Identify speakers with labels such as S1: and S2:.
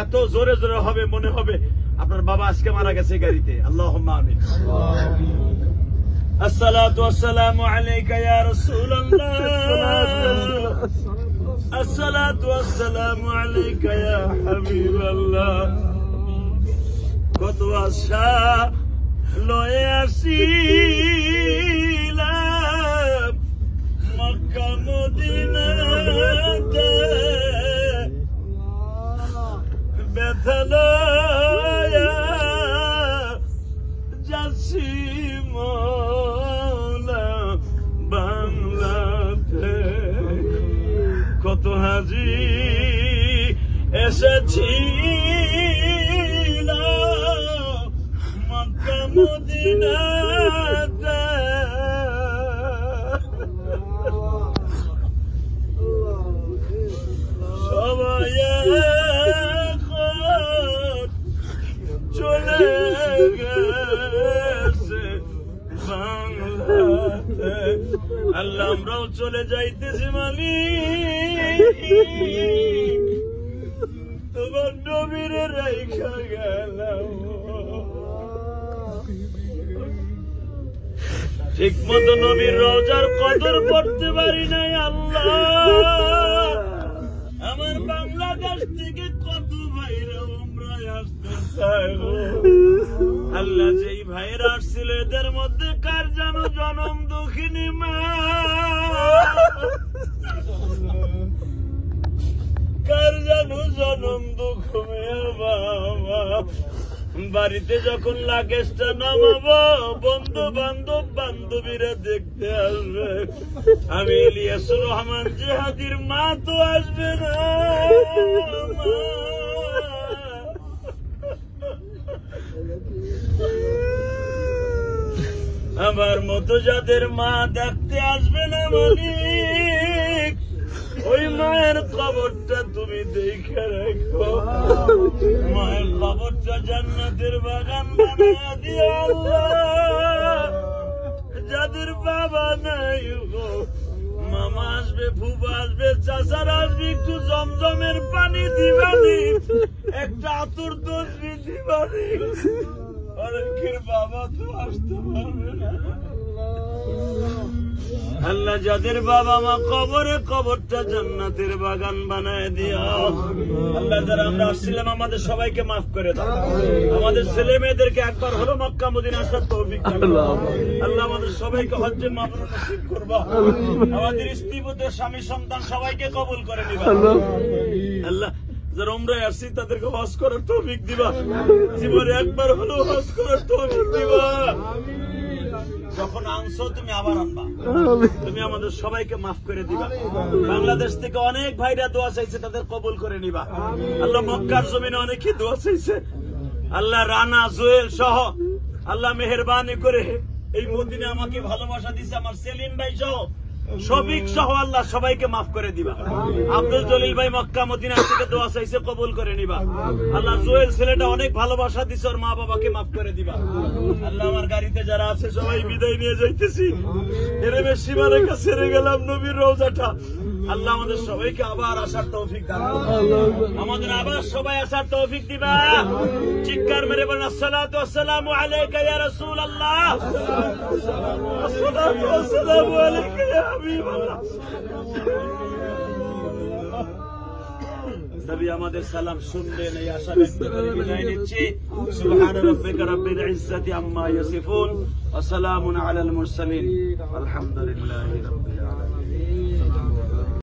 S1: এত জোরে জোরে হবে মনে হবে আপনার বাবা আজকে মারা গেছে গাড়িতে। আল্লাহুম্মা আমিন। আসসালাতু ওয়াসসালামু আলাইকা ইয়া রাসূলুল্লাহ, আসসালাতু ওয়াসসালামু আলাইকা ইয়া হাবিবাল্লাহ। কত আশা লয়ে আসিলাম মক্কা মদিনাতে, ব্যথা লয়া যাচ্ছি মওলা বাংলাতে। কত হাজি এসেছি মক্কা মদিনাতে, সবাই চলে গেছে বাংলাতে। আল্লাহ আমরাও চলে যাইতেছি মালিক, তোমার নবীর রাইখা গেলাম। ঠিক মতো নবীর রওজার কদর করতে পারি নাই আল্লাহ। আমার বাংলাদেশ থেকে কত ভাইরা উমরায় আসতে চায় আল্লাহ। যেই ভাইরা আসছিল এদের মধ্যে কার যেন জনম দুঃখিনী মা, কার যেন জনম দুঃখ মেয়ে বাবা। বাড়িতে যখন লাগেজটা নামাবো বন্ধু বান্ধব বান্ধবীরা দেখতে আসবে। আমি ইলিয়াসুর রহমান জিহাদির মা তো আসবে না। আমার মতো যাদের মা দেখতে আসবে না মালিক, ওই মায়ের কবরটা তুমি দেখে রাখো। মায়ের কবরটা জান্নাতের বাগান বানিয়ে দিও আল্লাহ। যাদের বাবা নাই গো, মামা আসবে, ফুফা আসবে, চাচারা আসবে, একটু জমজমের পানি দিবানি, একটা আতর দোষবি দিবানি। অনেকের বাবা তো আসতে পারবে না আল্লাহ। যাদের বাবা মা কবরে, কবরটা জান্নাতের বাগান বানায় দিও আল্লাহ। যারা আমরা আসছিলাম আমাদের সবাইকে মাফ করে দাও। আমাদের ছেলে মেয়েদেরকে একবার হলো মক্কা মদিনা আসার তৌফিক দাও আল্লাহ। আমাদের সবাইকে হজ্জে মাবরুর নসিব করবা। আমাদের স্ত্রী পুত্র স্বামী সন্তান সবাইকে কবুল করে নিবা আল্লাহ। যারা উমরায় আসছি তাদেরকে হজ করার তৌফিক দিবা। জীবনে একবার হলো হজ করার তৌফিক দিবা। যখন আনছো তুমি আবার আনবা। তুমি আমাদের সবাইকে মাফ করে দিবা। বাংলাদেশ থেকে অনেক ভাইরা দোয়া চাইছে, তাদের কবুল করে নিবা আল্লাহ। মক্কার জমিনে অনেকে দোয়া চাইছে আল্লাহ। রানা জুয়েল সহ আল্লাহ মেহেরবানি করে এই মদিনে আমাকে ভালোবাসা দিচ্ছে। আমার সেলিম ভাই সহ, শফিক সহ আল্লাহ সবাইকে মাফ করে দিবা। আব্দুল জলিল ভাই মক্কা মদিনা থেকে দোয়া চাইছে, কবুল করে নিবা আল্লাহ। জুয়েল ছেলেটা অনেক ভালোবাসা দিছে, ওর মা বাবাকে মাফ করে দিবা আল্লাহ। আমার গাড়িতে যারা আছে সবাই বিদায় নিয়ে যাইতেছি। এর বেশি মানে ছেড়ে গেলাম নবীর রওজাটা আল্লাহ। আমাদের সবাইকে আবার আসার তৌফিক দাও। আমাদের আবার সবাই আসার তৌফিক দিবা। চিৎকার মেরে বলেন আসসালাতু ওয়াসসালামু আলাইকা ইয়া রাসূলুল্লাহ, আসসালাতু ওয়াসসালামু আলাইকা ইয়া হাবিবাল্লাহ। নবী আমাদের সালাম শুনবেন এই আশা ব্যক্ত করে বিদায় নিচ্ছি। সুবহান রাব্বিকা রাব্বিল ইজ্জাতি আম্মা ইয়াসিফুন ওয়া সালামুন আলাল মুরসালিন আলহামদুলিল্লাহি রাব্বিল